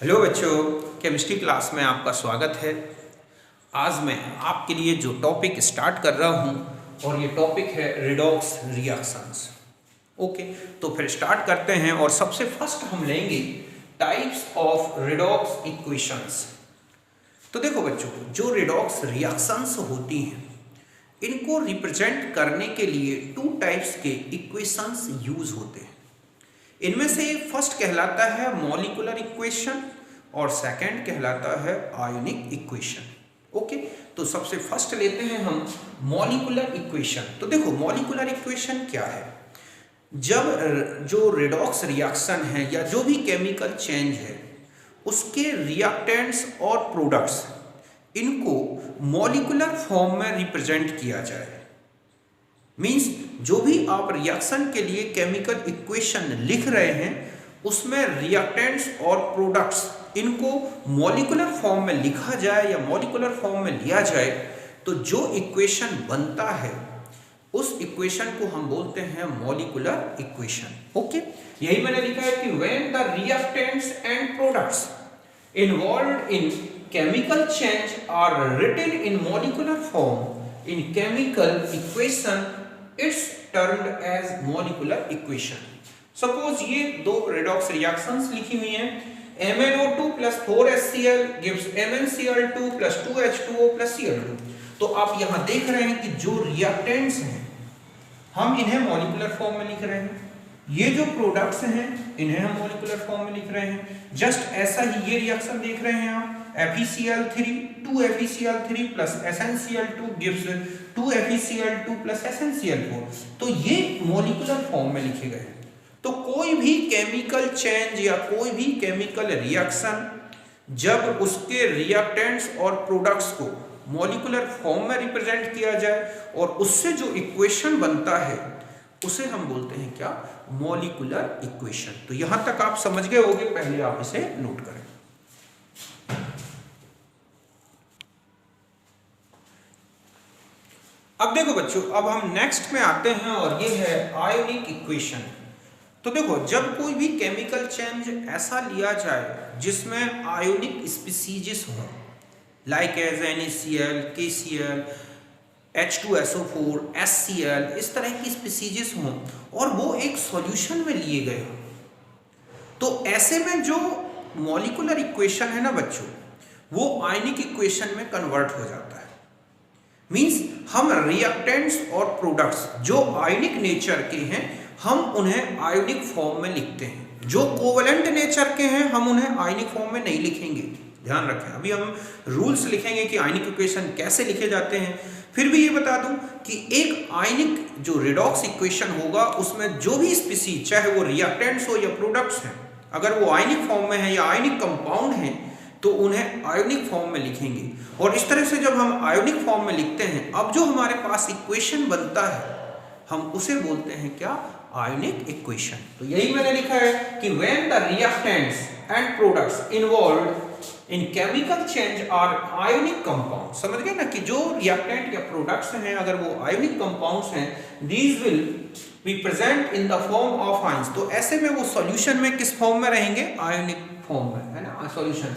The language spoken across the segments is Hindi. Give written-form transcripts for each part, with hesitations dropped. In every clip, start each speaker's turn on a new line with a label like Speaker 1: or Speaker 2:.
Speaker 1: हेलो बच्चों, केमिस्ट्री क्लास में आपका स्वागत है। आज मैं आपके लिए जो टॉपिक स्टार्ट कर रहा हूँ और ये टॉपिक है रिडॉक्स रिएक्शंस। ओके, तो फिर स्टार्ट करते हैं और सबसे फर्स्ट हम लेंगे टाइप्स ऑफ रिडॉक्स इक्वेशंस। तो देखो बच्चों, जो रिडॉक्स रिएक्शंस होती हैं इनको रिप्रेजेंट करने के लिए टू टाइप्स के इक्वेशंस यूज होते हैं। इनमें से फर्स्ट कहलाता है मॉलिक्यूलर इक्वेशन और सेकंड कहलाता है आयोनिक इक्वेशन। ओके, तो सबसे फर्स्ट लेते हैं हम मॉलिक्यूलर इक्वेशन। तो देखो मॉलिक्यूलर इक्वेशन क्या है। जब जो रिडॉक्स रिएक्शन है या जो भी केमिकल चेंज है उसके रिएक्टेंट्स और प्रोडक्ट्स इनको मॉलिक्यूलर फॉर्म में रिप्रेजेंट किया जाए। मीन्स जो भी आप रिएक्शन के लिए केमिकल इक्वेशन लिख रहे हैं उसमें रिएक्टेंट्स और प्रोडक्ट्स इनको मॉलिक्यूलर फॉर्म में लिखा जाए या मॉलिक्यूलर फॉर्म में लिया जाए तो जो इक्वेशन बनता है उस इक्वेशन को हम बोलते हैं मॉलिक्यूलर इक्वेशन। ओके, यही मैंने लिखा है कि when the reactants and products involved in chemical change are written in molecular form in chemical equation it's termed as molecular equation. Suppose ये दो रिडॉक्स रिएक्शंस लिखी हुई हैं, MnO2 plus 4HCl gives MnCl2 plus 2H2O plus Cl2। तो आप यहां देख रहे हैं कि जो रिएक्टेंट्स हैं हम इन्हें मॉलिक्यूलर फॉर्म में लिख रहे हैं, ये जो प्रोडक्ट्स हैं इन्हें हम मॉलिक्यूलर फॉर्म में लिख रहे हैं। जस्ट ऐसा ही ये रिएक्शन देख रहे हैं आप, FeCl3 2FeCl3 plus SnCl2 gives 2FeCl2 plus SnCl4। तो ये मॉलिक्यूलर फॉर्म में लिखे गए हैं। तो कोई भी केमिकल चेंज या कोई भी केमिकल रिएक्शन जब उसके रिएक्टेंट्स और प्रोडक्ट्स को मॉलिक्यूलर फॉर्म में रिप्रेजेंट किया जाए और उससे जो इक्वेशन बनता है उसे हम बोलते हैं क्या, मॉलिक्यूलर इक्वेशन। तो यहां तक आप समझ गए होंगे, पहले आप इसे नोट करें। अब देखो बच्चों, अब हम नेक्स्ट में आते हैं और ये है आयोनिक इक्वेशन। तो देखो जब कोई भी केमिकल चेंज ऐसा लिया जाए जिसमें आयोनिक स्पीसीज हो, like as NaCl, KCl, H2SO4, HCl, इस तरह की स्पीसीज हों और वो एक सॉल्यूशन में लिए गए हों, तो ऐसे में जो मॉलिक्यूलर इक्वेशन है ना बच्चों, वो आयनिक इक्वेशन में कन्वर्ट हो जाता है। मींस हम रिएक्टेंट्स और प्रोडक्ट्स जो आयनिक नेचर के हैं हम उन्हें आयोनिक फॉर्म में लिखते हैं, जो कोवलेंट नेचर के हैं हम उन्हें आयनिक फॉर्म में नहीं लिखेंगे। ध्यान रखें, अभी हम रूल्स लिखेंगे कि आयनिक इक्वेशन कैसे लिखे जाते हैं। फिर भी ये बता दूं कि एक आयनिक जो रिडॉक्स इक्वेशन होगा उसमें जो भी स्पीसीज, चाहे वो रिएक्टेंट्स हो या प्रोडक्ट्स हैं, अगर वो आयनिक फॉर्म में है या आयनिक कंपाउंड हैं तो उन्हें आयोनिक फॉर्म में लिखेंगे। और इस तरह से जब हम आयोनिक फॉर्म में लिखते हैं, अब जो हमारे पास इक्वेशन बनता है हम उसे बोलते हैं क्या, आयोनिक इक्वेशन। तो यही मैंने लिखा है कि when the reactants and products involved in chemical change are ionic compound. समझ गए ना कि जो रिएक्टेंट या प्रोडक्ट्स हैं अगर वो आयोनिक कंपाउंड्स हैं, these will be present in the form of ions. तो ऐसे में वो सॉल्यूशन में किस फॉर्म में रहेंगे, आयोनिक फॉर्म में, है ना, solution.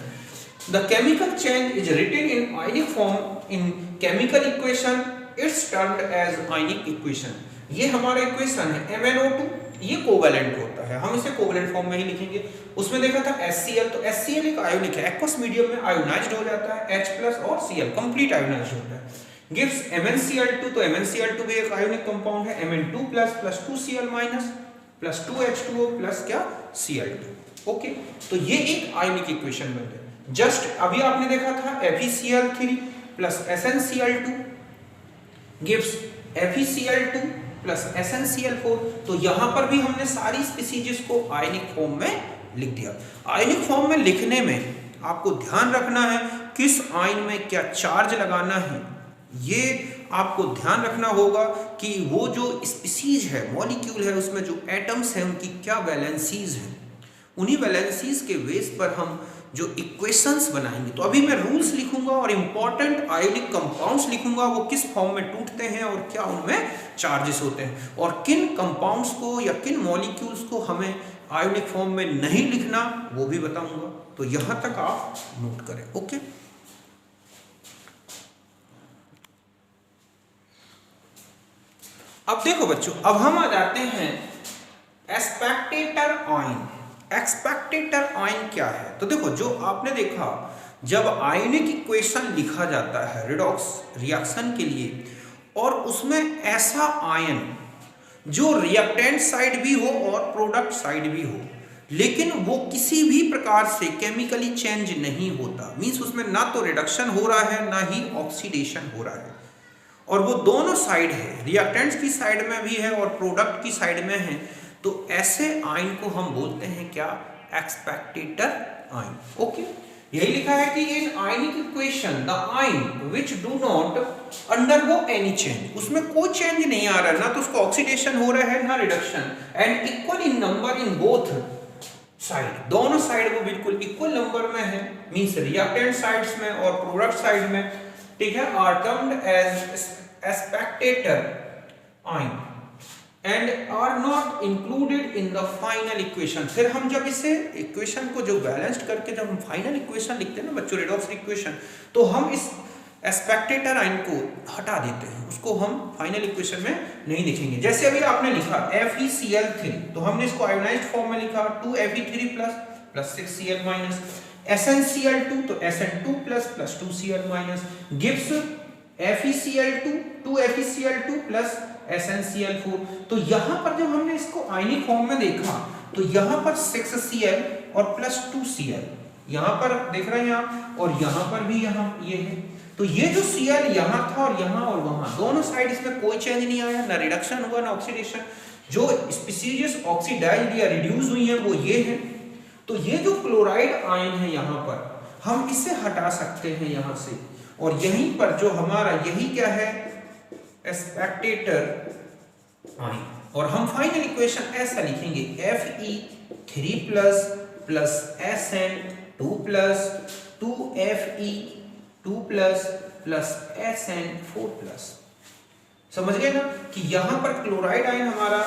Speaker 1: The chemical change is written in ionic form in chemical equation, it's termed as ionic equation. ये हमारा इक्वेशन है MnO2, ये कोवैलेंट होता है, हम इसे कोवैलेंट फॉर्म में ही लिखेंगे। उसमें देखा था HCl, तो HCl एक आयोनिक है, एक्वस मीडियम में आयोनाइज्ड हो जाता है, H+ और Cl कंप्लीट आयोनाइज्ड होता है। गिव्स MnCl2, तो MnCl2 भी एक आयोनिक कंपाउंड है, Mn2+ plus 2Cl- plus 2H2O plus क्या, Cl2। ओके, तो ये एक आयोनिक इक्वेशन बन गई। जस्ट अभी आपने देखा था FeCl3 plus SnCl2 gives FeCl2 plus SnCl4। तो यहां पर भी हमने सारी स्पीसीज को आयनिक फॉर्म में लिख दिया। आयनिक फॉर्म में लिखने में आपको ध्यान रखना है किस आयन में क्या चार्ज लगाना है, ये आपको ध्यान रखना होगा कि वो जो स्पीसीज है, मॉलिक्यूल है, उसमें जो एटम्स हैं उनकी क्या वैलेंसीज हैं, उन्हीं वैलेंसीज के बेस पर हम जो इक्वेशंस बनाएंगे। तो अभी मैं रूल्स लिखूंगा और इंपॉर्टेंट आयोनिक कंपाउंड्स लिखूंगा, वो किस फॉर्म में टूटते हैं और क्या उनमें चार्जेस होते हैं और किन कंपाउंड्स को या किन मॉलिक्यूल्स को हमें आयोनिक फॉर्म में नहीं लिखना वो भी बताऊंगा, तो यहां तक आप नोट करें। ओके, अब देखो बच्चों, अब हम आ जाते हैं स्पेक्टेटर आयन। स्पेक्टेटर आयन क्या है? तो देखो, जो आपने देखा जब आयनिक इक्वेशन लिखा जाता है रिडॉक्स रिएक्शन के लिए, और उसमें ऐसा आयन जो रिएक्टेंट साइड भी हो और प्रोडक्ट साइड भी हो, लेकिन वो किसी भी प्रकार से केमिकली चेंज नहीं होता, मींस उसमें ना तो रिडक्शन हो रहा है ना ही ऑक्सीडेशन हो रहा है, और वो दोनों साइड है, रिएक्टेंट्स की साइड में भी है और प्रोडक्ट की साइड में है, तो ऐसे आयन को हम बोलते हैं क्या? Spectator ion. ओके, यही लिखा है कि in ionic equation the ion which do not undergo any change, उसमें कोई चेंज नहीं आ रहा है, ना तो उसको ऑक्सीडेशन हो रहा है ना reduction, and equal in number in both side, दोनों साइड वो बिल्कुल इक्वल नंबर में है, मींस रिएक्टेंट साइड्स में और प्रोडक्ट साइड में, ठीक है, are termed as spectator ion and are not included in the final equation. फिर हम जब इसे इक्वेशन को जो बैलेंस्ड करके जब हम फाइनल इक्वेशन लिखते हैं ना बच्चों, रिडॉक्स इक्वेशन, तो हम इस स्पेक्टेटर आयन को हटा देते हैं, उसको हम फाइनल इक्वेशन में नहीं लिखेंगे। जैसे अभी आपने लिखा FeCl3, तो हमने इसको आयोनाइज्ड फॉर्म में लिखा 2Fe3 plus 6Cl minus, SnCl2 तो Sn2 plus 2Cl minus, gives FeCl2 2FeCl2 plus SnCl4। तो यहां पर जब हमने इसको आयनिक फॉर्म में देखा तो यहां पर 6Cl और प्लस 2Cl यहां पर देख रहे हैं आप, और यहां पर भी यहां ये है, तो ये जो Cl यहां था और यहां और वहां दोनों साइड इसमें कोई चेंज नहीं आया, ना रिडक्शन हुआ ना ऑक्सीडेशन, जो स्पीसीज ऑक्सीडाइज्ड या रिड्यूस हुई है वो ये है। तो ये जो क्लोराइड आयन है यहां पर हम इसे हटा सकते हैं यहां से, और यहीं पर जो हमारा यही क्या है स्पेक्टेटर आयन, और हम फाइनल इक्वेशन ऐसा लिखेंगे Fe3 plus Sn2 plus 2Fe2 plus Sn4 plus. समझ गए ना कि यहां पर क्लोराइड आयन हमारा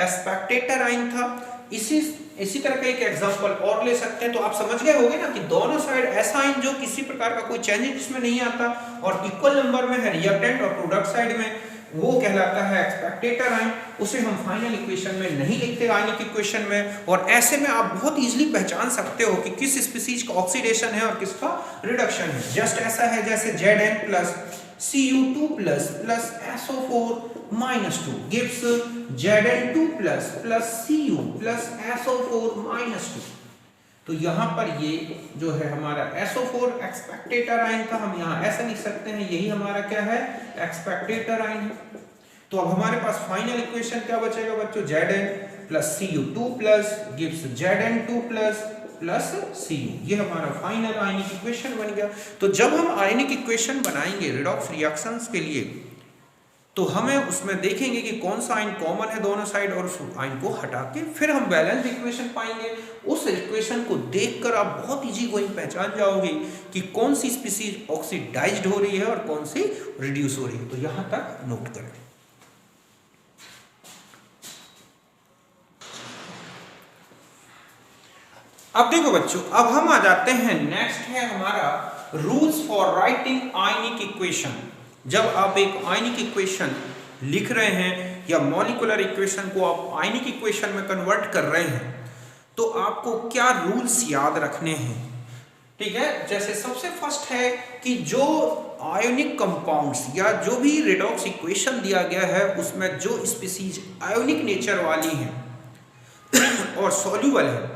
Speaker 1: स्पेक्टेटर आयन था। इसी तरह का एक एग्जांपल और ले सकते हैं, तो आप समझ गए होंगे ना कि दोनों साइड ऐसा आयन जो किसी प्रकार का कोई चेंज इसमें नहीं आता और इक्वल नंबर में है रिएक्टेंट और प्रोडक्ट साइड में, वो कहलाता है स्पेक्टेटर आयन। उसे हम फाइनल इक्वेशन में नहीं लिखते आयनिक इक्वेशन में, और ऐसे में आप बहुत इजीली पहचान सकते हो कि किस स्पीसीज का ऑक्सीडेशन है और किसका रिडक्शन है। जस्ट ऐसा है जैसे Zn plus Cu2 plus SO4 minus 2 gives Zn2 plus Cu plus SO4 minus 2। तो यहां पर ये जो है हमारा SO4 एक्सपेक्टेटर आयन था, हम यहां ऐसा लिख सकते हैं, यही हमारा क्या है एक्सपेक्टेटर आयन है। तो अब हमारे पास फाइनल इक्वेशन क्या बचेगा बच्चों? Zn plus Cu2 plus gives Zn2 plus Cu, ये हमारा फाइनल आयनिक इक्वेशन बन गया। तो जब हम आयनिक इक्वेशन बनाएंगे रिडॉक्स रिएक्शंस के लिए, तो हमें उसमें देखेंगे कि कौन सा आयन कॉमन है दोनों साइड, और उस आयन को हटा के फिर हम बैलेंस्ड इक्वेशन पाएंगे। उस इक्वेशन को देखकर आप बहुत इजी गोइंग पहचान जाओगे कि कौन सी स्पीसीज ऑक्सीडाइज्ड हो रही है और कौन सी रिड्यूस हो रही है। तो यहां तक नोट करें। अब देखो बच्चों, अब हम आ जाते हैं, नेक्स्ट है हमारा rules for writing ionic equation. जब आप एक आयनिक इक्वेशन लिख रहे हैं या मॉलिक्यूलर इक्वेशन को आप आयनिक इक्वेशन में कन्वर्ट कर रहे हैं, तो आपको क्या रूल्स याद रखने हैं? ठीक है, जैसे सबसे फर्स्ट है कि जो आयोनिक कंपाउंड्स या जो भी रिडॉक्स इक्वेशन दिया गया है उसमें जो स्पीसीज आयोनिक नेचर वाली हैं और सॉल्यूबल है,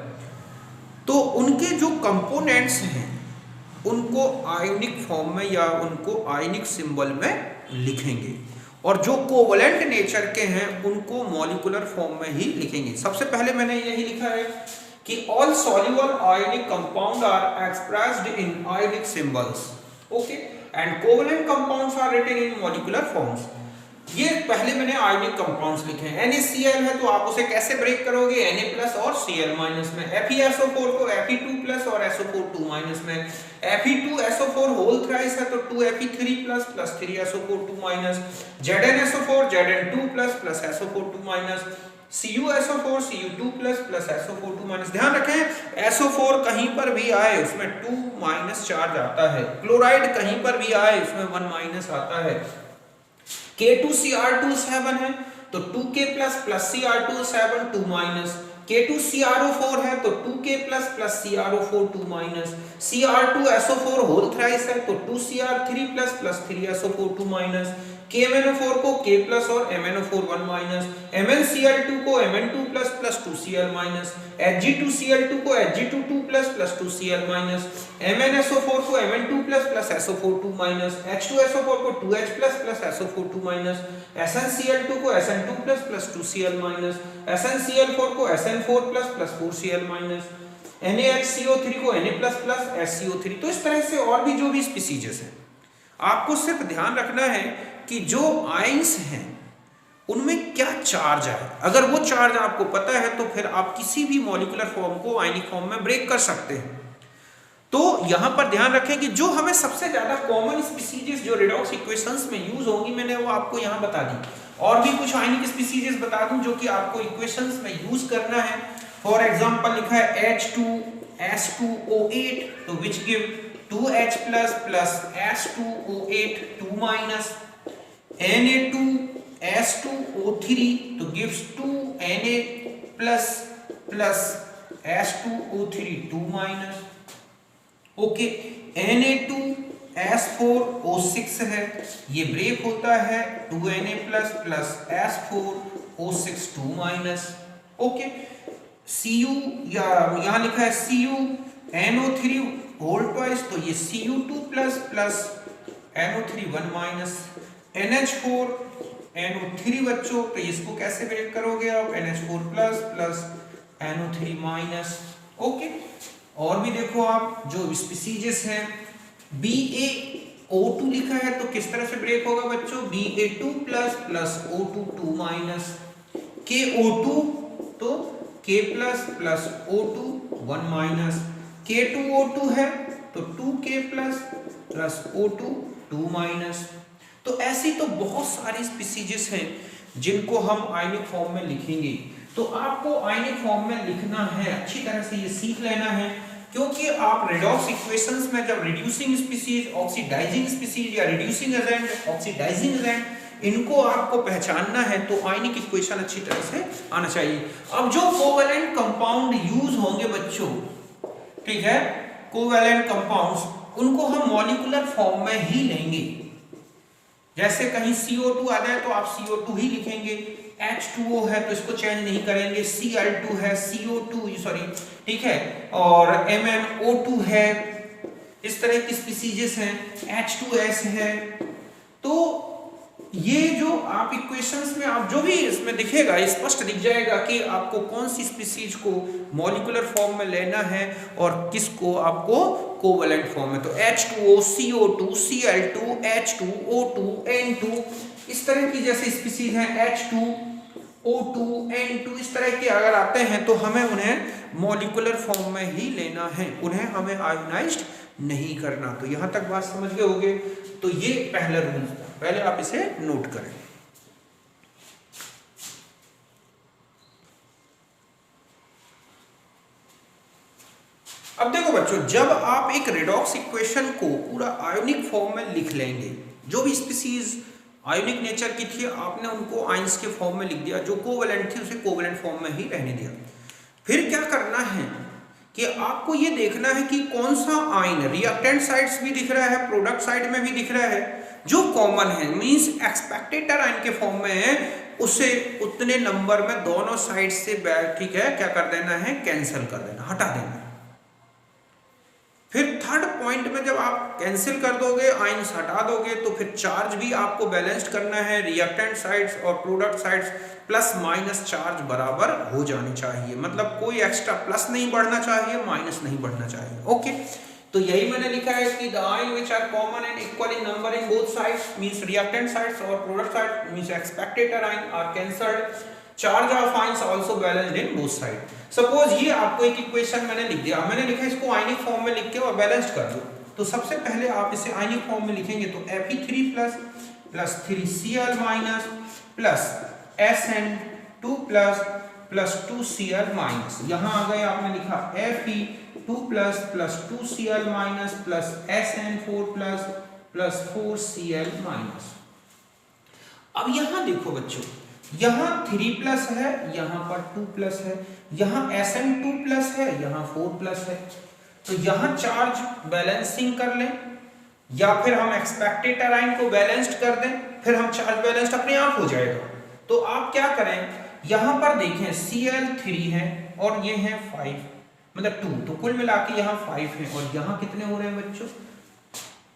Speaker 1: तो उनके जो कंपोनेंट्स हैं उनको आयोनिक फॉर्म में या उनको आयोनिक सिंबल में लिखेंगे, और जो कोवलेंट नेचर के हैं उनको मॉलिक्यूलर फॉर्म में ही लिखेंगे। सबसे पहले मैंने यही लिखा है कि all soluble ionic compound are expressed in ionic symbols, okay, and covalent compounds are written in molecular forms. ये पहले मैंने आयोनिक कंपाउंड्स लिखे हैं। NaCl है तो आप उसे कैसे ब्रेक करोगे? Na+ और Cl- में। FeSO4 को Fe2+ और SO4 2- में। Fe2SO4 होल थ्राइस है तो 2Fe3+ + 3SO4 2-। ZnSO4 Zn2+ + SO4 2-। CuSO4 Cu2 plus SO4 2 ध्यान रखें SO4 कहीं पर भी आए उसमें 2 चार्ज आता है, क्लोराइड कहीं पर भी आए उसमें 1 आता है। K2Cr2 7 है तो 2K प्लस Cr2 7 2 K2CrO4 है तो 2K plus CrO4 2 Cr2SO4 whole thrice है तो 2Cr3 प्लस 3SO4 2 KMnO4 को K प्लस और MnO4 1 MnCl2 को Mn2 प्लस 2Cl Hg2Cl2 को Hg2 2 प्लस 2Cl MnSO4 को Mn2 प्लस SO4 2 H2SO4 को 2H प्लस SO4 2 SnCl2 को Sn2 प्लस 2Cl SnCl4 को Sn4 प्लस 4Cl NaHCO3 को Na प्लस SCO3। तो इस तरह से और भी जो भी स्पीसीजेस हैं, आपको सिर्फ ध्यान रखना है कि जो आयंस हैं उनमें क्या चार्ज है। अगर वो चार्ज आपको पता है तो फिर आप किसी भी मॉलिक्यूलर फॉर्म को आयनिक फॉर्म में ब्रेक कर सकते हैं। तो यहां पर ध्यान रखें कि जो हमें सबसे ज्यादा कॉमन स्पीसीजेस जो रेडॉक्स इक्वेशंस में यूज होंगी मैंने वो आपको यहां बता दी, और भी कुछ आयनिक स्पीसीजेस बता दूं जो कि आपको इक्वेशंस में यूज करना है। फॉर एग्जांपल लिखा है H2S2O8 तो which give 2H plus S2O8 2 Na2S2O3 तो gives 2Na plus S2O3 2 okay Na2S4O6 है, ये ब्रेक होता है 2Na plus S4O6 2 okay Cu या यहाँ लिखा है CuNO3 होल ट्वाइस तो ये Cu2 plus NO3 1 NH4 NO3 बच्चों तो इसको कैसे ब्रेक करोगे आप NH4 प्लस NO3 ओके। और भी देखो आप जो स्पीसीजेस हैं BaO2 लिखा है तो किस तरह से ब्रेक होगा बच्चों Ba2 प्लस O2 2 KO2 तो K प्लस O2 1 K2O2 है तो 2K प्लस O2 2 तो ऐसी तो बहुत सारी स्पीसीजेस हैं जिनको हम आयनिक फॉर्म में लिखेंगे। तो आपको आयनिक फॉर्म में लिखना है, अच्छी तरह से ये सीख लेना है, क्योंकि आप रेडॉक्स इक्वेशंस में जब रिड्यूसिंग स्पीसीज, ऑक्सीडाइजिंग स्पीसीज या रिड्यूसिंग एजेंट, ऑक्सीडाइजिंग एजेंट इनको आपको पहचानना है तो आयनिक इक्वेशन अच्छी तरह से आना चाहिए। अब जो कोवैलेंट कंपाउंड यूज होंगे बच्चों, ठीक है, कोवैलेंट कंपाउंड्स उनको हम मॉलिक्यूलर फॉर्म में ही लेंगे। जैसे कहीं CO2 आ जाए तो आप CO2 ही लिखेंगे, H2O है तो इसको चेंज नहीं करेंगे, Cl2 है CO2 सॉरी ठीक है, और MnO2 है, इस तरह की स्पीसीजेस हैं, H2S है। तो ये जो आप इक्वेशंस में आप जो भी इसमें दिखेगा स्पष्ट दिख जाएगा कि आपको कौन सी स्पीसीज को मॉलिक्यूलर फॉर्म में लेना है और किसको आपको कोवैलेंट फॉर्म में। तो H2O CO2 Cl2 H2 O2 N2 इस तरह की जैसे स्पीसीज हैं H2 O2 N2 इस तरह के अगर आते हैं तो हमें उन्हें मॉलिक्यूलर फॉर्म में ही लेना है, उन्हें हमें आयोनाइज्ड नहीं करना। तो यहां तक बात समझ गए होंगे। तो ये पहला रूल था, पहले आप इसे नोट करें। अब देखो बच्चों, जब आप एक रेडॉक्स इक्वेशन को पूरा आयोनिक फॉर्म में लिख लेंगे, जो भी स्पीसीज आयोनिक नेचर की थी आपने उनको आयंस के फॉर्म में लिख दिया, जो कोवैलेंट थी उसे कोवैलेंट फॉर्म में ही रहने दिया। फिर क्या करना है कि आपको ये देखना है कि कौन सा आयन, रिएक्टेंट साइड्स भी दिख रहा है, प्रोडक्ट साइड में भी दिख रहा है, जो कॉमन है मींस एक्सपेक्टेटर आयन के फॉर्म में है, उसे उतने नंबर में दोनों साइड से ठीक है क्या कर देना है, कैंसिल कर देना, हटा देना। फिर थर्ड पॉइंट में जब आप कैंसिल कर दोगे, आयंस हटा दोगे, तो फिर चार्ज भी आपको बैलेंस्ड करना है, रिएक्टेंट साइड्स और product sides plus minus charge बराबर हो जाने चाहिए, मतलब कोई एक्स्ट्रा प्लस नहीं बढ़ना चाहिए, माइनस नहीं बढ़ना चाहिए। ओके, तो यही मैंने लिखा है कि the ion which are common and equal in number in both sides means reactant sides और product side means expected ion are cancelled, charge of ions also balanced in both side. Suppose ये आपको एक इक्वेशन मैंने लिख दिया, मैंने लिखा इसको आयनिक फॉर्म में लिख के और बैलेंस्ड कर दो। तो सबसे पहले आप इसे आयनिक फॉर्म में लिखेंगे तो Fe3 plus 3Cl minus plus Sn 2 plus 2Cl minus, यहाँ आ गए आपने लिखा Fe 2 plus 2Cl minus plus SN4 plus 4Cl minus. अब यहाँ देखो बच्चों, यहाँ 3 प्लस है, यहाँ पर 2 प्लस है, यहाँ SN2 प्लस है, यहाँ 4 प्लस है। तो यहाँ चार्ज बैलेंसिंग कर लें या फिर हम एक्सपेक्टेड अराइन को बैलेंस्ड कर दें, फिर हम चार्ज बैलेंस्ड अपने आप हो जाएगा। तो आप क्या करें, यहाँ पर देखें Cl3 है और ये है 5 मतलब 2, तो कुल मिला के यहाँ 5 है और यहाँ कितने हो रहे हैं बच्चों,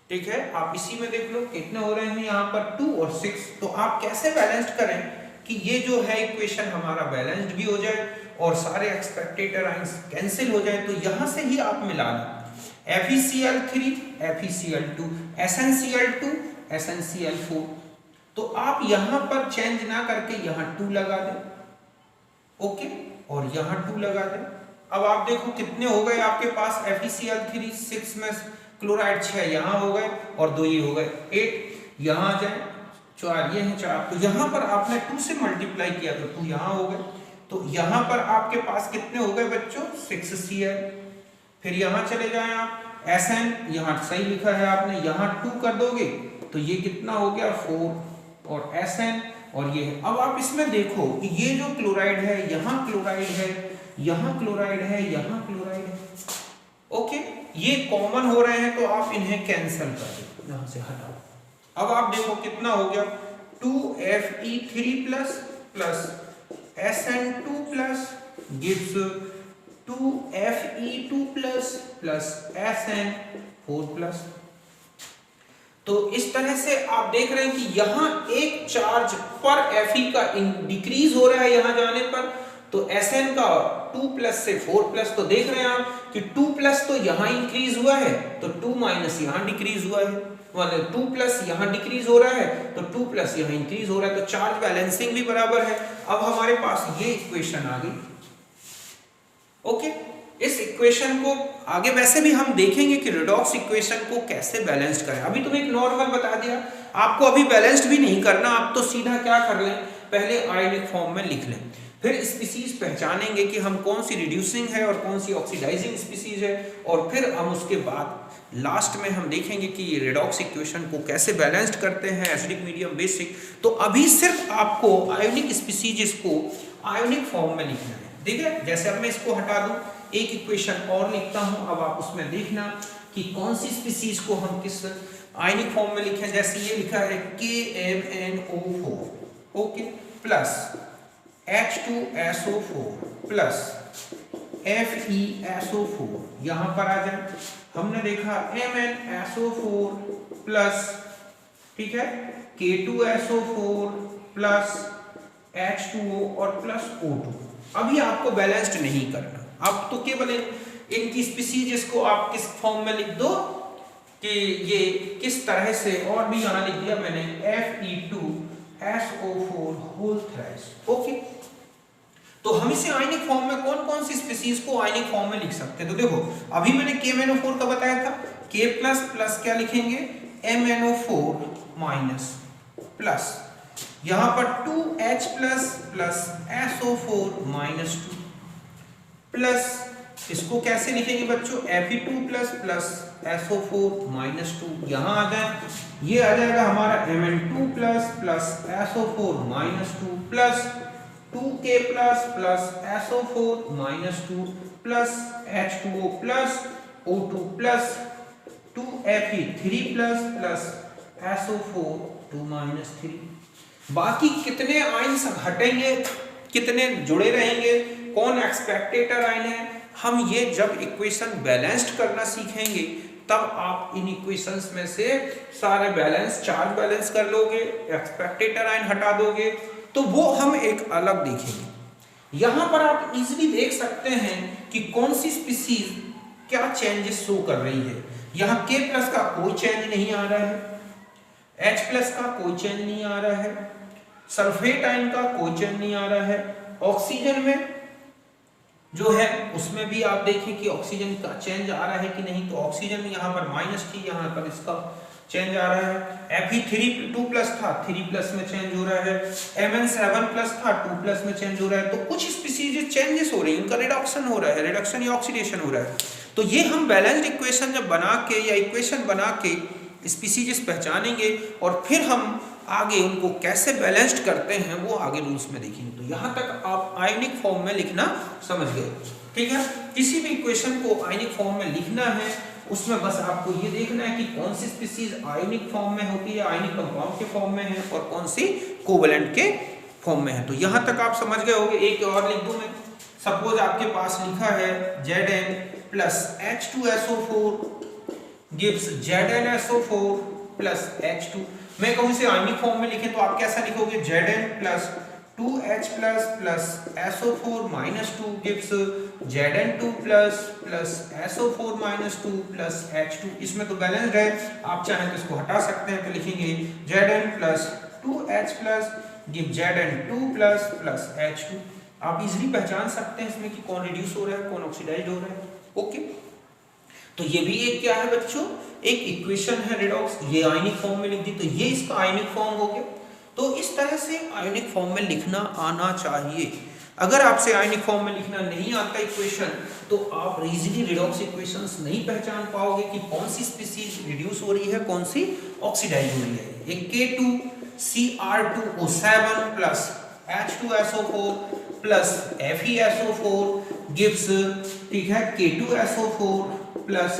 Speaker 1: ठीक है, आप इसी में देख लो कितने हो रहे हैं, यहाँ पर 2 और 6। तो आप कैसे बैलेंस्ड करें कि ये जो है इक्वेशन हमारा बैलेंस्ड भी हो जाए और सारे एक्सपेक्टेड अराइंस कैंसिल हो जाए। तो यहाँ से ही आप मिला लें FeCl3 FeCl2 SnCl2 SnCl4। तो आप यहाँ पर चेंज ना करके यहाँ 2 लगा दें, ओके, और यहाँ 2 लगा दें। अब आप देखो कितने हो गए आपके पास FeCl3, 6 में क्लोराइड 6 यहाँ हो गए और 2 ये हो गए 8, यहाँ आ जाए 4, ये है 4। तो यहाँ पर आपने 2 से मल्टीप्लाई किया तो 2 यहाँ हो गए। तो यहाँ पर आपके पास कितने हो गए बच्चों, 6Cl। फिर यहाँ चले जाएं आप, Sn यहाँ सही लिखा है आपने, यहाँ 2 कर दोगे तो ये कितना हो गया 4 और Sn और ये है। अब आप इसमें देखो कि ये जो क्लोराइड है, यहाँ क्लोराइड है, यहाँ क्लोराइड है, यहाँ क्लोराइड है, ओके, ये कॉमन हो रहे हैं तो आप इन्हें कैंसिल कर दो, यहाँ से हटाओ। अब आप देखो कितना हो गया 2Fe3 plus Sn2 plus gives 2Fe2 plus Sn4 plus. तो इस तरह से आप देख रहे हैं कि यहाँ एक चार्ज पर Fe का डिक्रीज हो रहा है यहाँ जाने पर, तो Sn का 2 प्लस से 4 प्लस। तो देख रहे हैं आप कि 2 प्लस तो यहाँ इंक्रीज हुआ है तो 2 माइनस यहाँ डिक्रीज हुआ है, मतलब 2 प्लस यहाँ डिक्रीज हो रहा है तो 2 प्लस यहाँ इंक्रीज हो रहा है, तो चार्ज बैलेंसिंग भी बराबर है। अब हमारे पास ये इक्वेशन आ गई, ओके। इस इक्वेशन को आगे वैसे भी हम देखेंगे कि रेडॉक्स इक्वेशन को कैसे बैलेंस्ड करें। अभी तुम्हें एक नॉर्मल बता दिया, आपको अभी बैलेंस्ड भी नहीं करना, आप तो सीधा क्या कर लें, पहले आयोनिक फॉर्म में लिख लें, फिर स्पीसीज पहचानेंगे कि हम कौन सी रिड्यूसिंग है और कौन सी ऑक्सीडाइजिंग स्पीसीज है, और फिर हम उसके बाद लास्ट में हम देखेंगे कि ये रेडॉक्स इक्वेशन को कैसे बैलेंस्ड करते हैं, एसिडिक मीडियम बेसिक। तो अभी सिर्फ आपको आयोनिक स्पीसीज को आयोनिक फॉर्म में लिखना है, ठीक है। जैसे अब मैं इसको हटा दूं, एक इक्वेशन और लिखता हूं, अब आप उसमें देखना कि कौन सी स्पीसीज को हम किस आयोनिक फॉर्म में लिखें। जैसे ये लिखा है KMnO4, okay, plus H2SO4 plus FeSO4, यहाँ पर आ जाए, हमने देखा MnSO4 प्लस, ठीक है, K2SO4 प्लस H2O और प्लस O2। अभी आपको बैलेंस्ड नहीं करना, अब तो केवल इनकी स्पीसीज इसको आप किस फॉर्म में लिख दो कि ये किस तरह से, और भी यहाँ लिख दिया मैंने Fe2SO4 होल थ्राइस, ओके। तो हम इसे आयनिक फॉर्म में कौन कौन सी स्पीसीज को आयनिक फॉर्म में लिख सकते हैं। तो देखो अभी मैंने KMnO4 का बताया था, K प्लस क्या लिखेंगे, MnO4 माइनस प्लस यहाँ पर 2H plus SO4 minus 2 plus, इसको कैसे लिखेंगे बच्चों, Fe2 प्लस SO4 माइनस 2, यहाँ आ जाए, ये आ जाएगा हमारा Mn2 plus SO4 minus 2 plus 2K plus SO4 minus 2 plus H2O plus O2 plus 2Fe3 plus SO4 2 minus 3। बाकी कितने आयन्स हटेंगे, कितने जुड़े रहेंगे, कौन एक्सपेक्टेटर आयन है, हम ये जब इक्वेशन बैलेंस्ड करना सीखेंगे तब आप इन इक्वेशंस में से सारे बैलेंस, चार्ज बैलेंस कर लोगे, एक्सपेक्टेटर आयन हटा दोगे, तो वो हम एक अलग देखेंगे। यहाँ पर आप इजीली देख सकते हैं कि कौन सी स्पीसीज क्या चेंजेस शो कर रही है। यहाँ K प्लस का कोई चेंज नहीं आ रहा है, H प्लस का कोई चेंज नहीं आ रहा है, सल्फेट आयन का कोई चेंज नहीं आ रहा है, ऑक्सीजन में जो है उसमें भी आप देखें कि ऑक्सीजन का चेंज आ रहा है कि नहीं। तो ऑक्सीजन में यहाँ पर माइनस थी, यहाँ पर इसका चेंज आ रहा है। Fe3 2 प्लस था, 3 प्लस में चेंज हो रहा है। Mn7 प्लस था, 2 प्लस में चेंज हो रहा है। तो कुछ स्पीसीज चेंजेस हो रही है, उनका रिडक्शन हो रहा है, रिडक्शन या ऑक्सीडेशन हो रहा है। तो ये हम बैलेंस्ड इक्वेशन जब बना के या इक्वेशन बना के स्पीसीज पहचानेंगे और फिर हम आगे उनको कैसे बैलेंस्ड करते हैं वो आगे रूल्स में देखेंगे। तो यहाँ तक आप आयनिक फॉर्म में लिखना समझ गए, ठीक है। किसी भी इक्वेशन को आयनिक फॉर्म में लिखना है, उसमें बस आपको ये देखना है कि कौन सी स्पीसीज आयनिक फॉर्म में होती है, आयनिक कंपाउंड के फॉर्म में है, और कौन सी कोवेलेंट के फॉर्म में है। तो यहाँ तक आप समझ गए होंगे। एक और लिख दूं मैं, सपोज आपके पास लिखा है Zn plus H2SO4 gives ZnSO4 plus H2। मैं कहूँ इसे आयनिक फॉर्म में लिखें तो आप कैसा लिखोगे, Zn plus 2H plus SO4 minus 2 gives Zn2 plus SO4 minus 2 plus H2। इसमें तो बैलेंस्ड है, आप चाहें तो इसको हटा सकते हैं, तो लिखेंगे Zn plus 2H plus give Zn2 plus H2। आप इजीली पहचान सकते हैं इसमें कि कौन रिड्यूस हो रहा है, कौन ऑक्सीडाइज्ड हो रहा है। ओके, तो ये भी एक क्या है बच्चों, एक इक्वेशन है रिडॉक्स, ये आयनिक फॉर्म में लिख दी, तो ये इसका आयनिक फॉर्म हो गया। तो इस तरह से आयनिक फॉर्म में लिखना आना चाहिए। अगर आपसे आयनिक फॉर्म में लिखना नहीं आता इक्वेशन, तो आप इजीली रिडॉक्स इक्वेशंस नहीं पहचान पाओगे कि कौन सी स्पीसीज रिड्यूस हो रही है, कौन सी ऑक्सीडाइज हो रही है। एक K2Cr2O7 plus H2SO4 plus FeSO4 gives, ठीक है, K2SO4 plus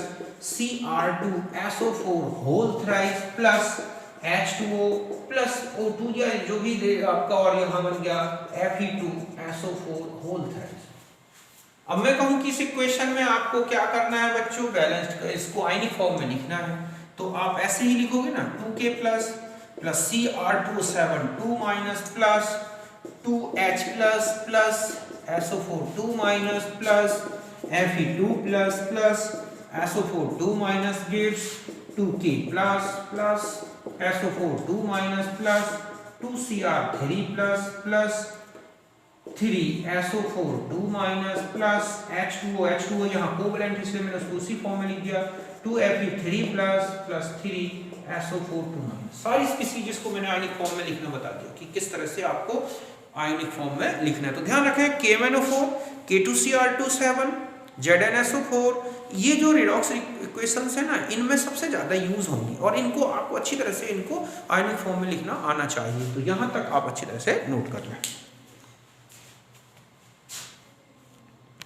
Speaker 1: Cr2SO4 whole thrice plus H2O plus O2 या जो भी आपका, और यहाँ बन गया Fe2SO4 होल थ्राइस। अब मैं कहूँ कि इस इक्वेशन में आपको क्या करना है बच्चों, बैलेंस्ड, इसको आयनिक फॉर्म में लिखना है। तो आप ऐसे ही लिखोगे ना, 2K plus Cr2O7 2 minus plus 2H plus SO4 2 minus plus Fe2 plus SO4 2 minus gives 2K plus SO4 2 minus plus 2Cr3 plus 3SO4 2 minus plus H2O यहाँ कोवेलेंट इसलिए मैंने उसको उसी फॉर्म में लिख दिया, 2Fe3 plus 3SO4 2 minus। सारी स्पीसीज को मैंने आयनिक फॉर्म में लिखना बता दिया कि किस तरह से आपको आयनिक फॉर्म में लिखना है। तो ध्यान रखें, KMnO4 K2Cr2O7 ZnSO4, ये जो रिडॉक्स इक्वेशंस है ना, इनमें सबसे ज्यादा यूज होंगी और इनको आपको अच्छी तरह से इनको आयनिक फॉर्म में लिखना आना चाहिए। तो यहाँ तक आप अच्छी तरह से नोट कर लें।